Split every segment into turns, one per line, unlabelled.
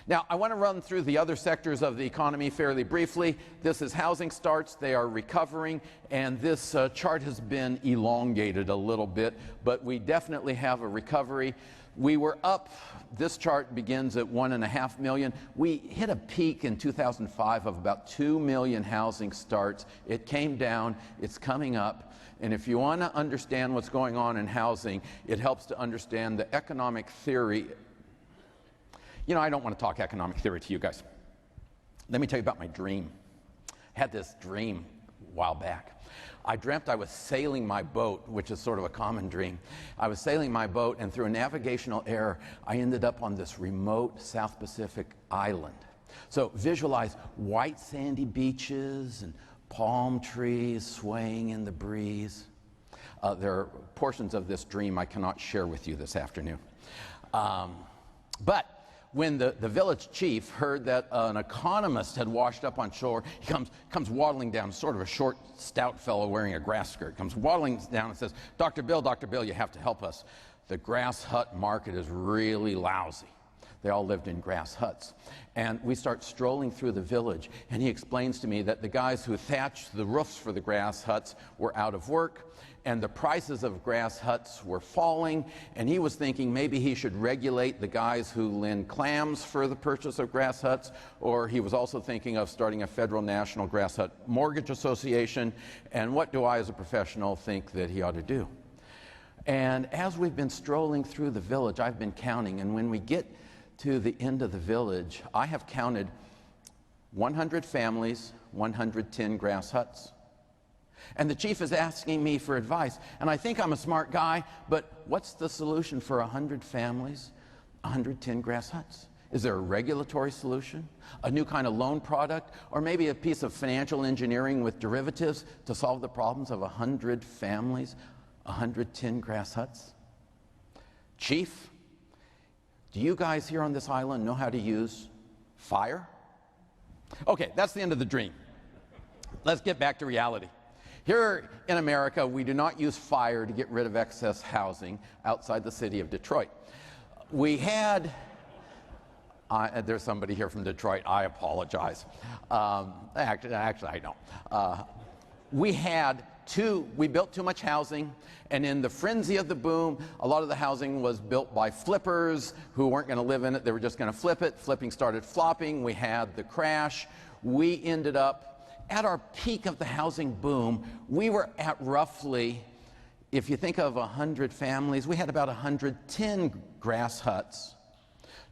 Now, I want to run through the other sectors of the economy fairly briefly. This is housing starts. They are recovering, and this chart has been elongated a little bit, but we definitely have a recovery. We were up, this chart begins at 1.5 million. We hit a peak in 2005 of about 2 million housing starts. It came down, it's coming up. And if you want to understand what's going on in housing, it helps to understand the economic theory. You know, I don't want to talk economic theory to you guys. Let me tell you about my dream. I had this dream a while back. I dreamt I was sailing my boat, which is sort of a common dream. I was sailing my boat, and through a navigational error, I ended up on this remote South Pacific island. So visualize white sandy beaches and palm trees swaying in the breeze. There are portions of this dream I cannot share with you this afternoon. But when the village chief heard that an economist had washed up on shore, he comes waddling down, sort of a short, stout fellow wearing a grass skirt, comes waddling down and says, Dr. Bill, you have to help us. The grass hut market is really lousy. They all lived in grass huts. And we start strolling through the village, and he explains to me that the guys who thatched the roofs for the grass huts were out of work, and the prices of grass huts were falling, and he was thinking maybe he should regulate the guys who lend clams for the purchase of grass huts, or he was also thinking of starting a federal national grass hut mortgage association. And what do I as a professional think that he ought to do? And as we've been strolling through the village, I've been counting, and when we get to the end of the village, I have counted 100 families, 110 grass huts. And the chief is asking me for advice, and I think I'm a smart guy, but what's the solution for 100 families, 110 grass huts? Is there a regulatory solution, a new kind of loan product, or maybe a piece of financial engineering with derivatives to solve the problems of 100 families, 110 grass huts? Chief, do you guys here on this island know how to use fire? Okay, that's the end of the dream. Let's get back to reality. Here in America, we do not use fire to get rid of excess housing outside the city of Detroit. We had, there's somebody here from Detroit, I apologize. Actually, I don't. We built too much housing, and in the frenzy of the boom, a lot of the housing was built by flippers who weren't going to live in it, they were just going to flip it. Flipping started flopping, we had the crash. We ended up, at our peak of the housing boom, we were at roughly, if you think of 100 families, we had about 110 grass huts.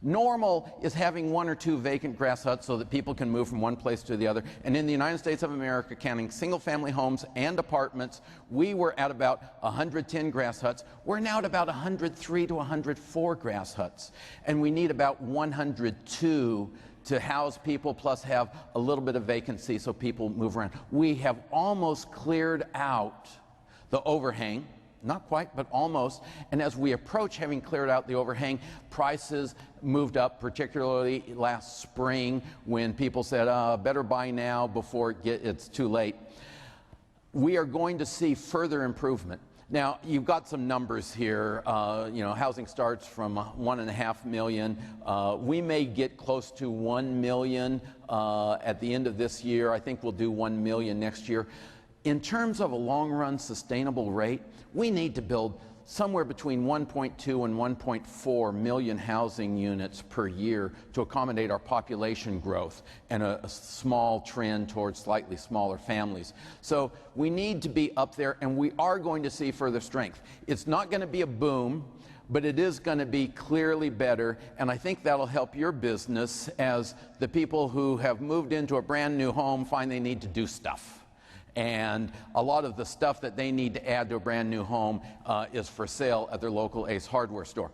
Normal is having 1 or 2 vacant grass huts so that people can move from one place to the other. And in the United States of America, counting single-family homes and apartments, we were at about 110 grass huts. We're now at about 103 to 104 grass huts. And we need about 102 to house people, plus have a little bit of vacancy so people move around. We have almost cleared out the overhang. Not quite, but almost. And as we approach having cleared out the overhang, prices moved up, particularly last spring when people said, better buy now before it's too late. We are going to see further improvement. Now, you've got some numbers here. Housing starts from 1.5 million. We may get close to 1 million at the end of this year. I think we'll do 1 million next year. In terms of a long-run sustainable rate, we need to build somewhere between 1.2 and 1.4 million housing units per year to accommodate our population growth and a small trend towards slightly smaller families. So we need to be up there, and we are going to see further strength. It's not going to be a boom, but it is going to be clearly better, and I think that'll help your business as the people who have moved into a brand new home find they need to do stuff. And a lot of the stuff that they need to add to a brand new home is for sale at their local Ace Hardware store.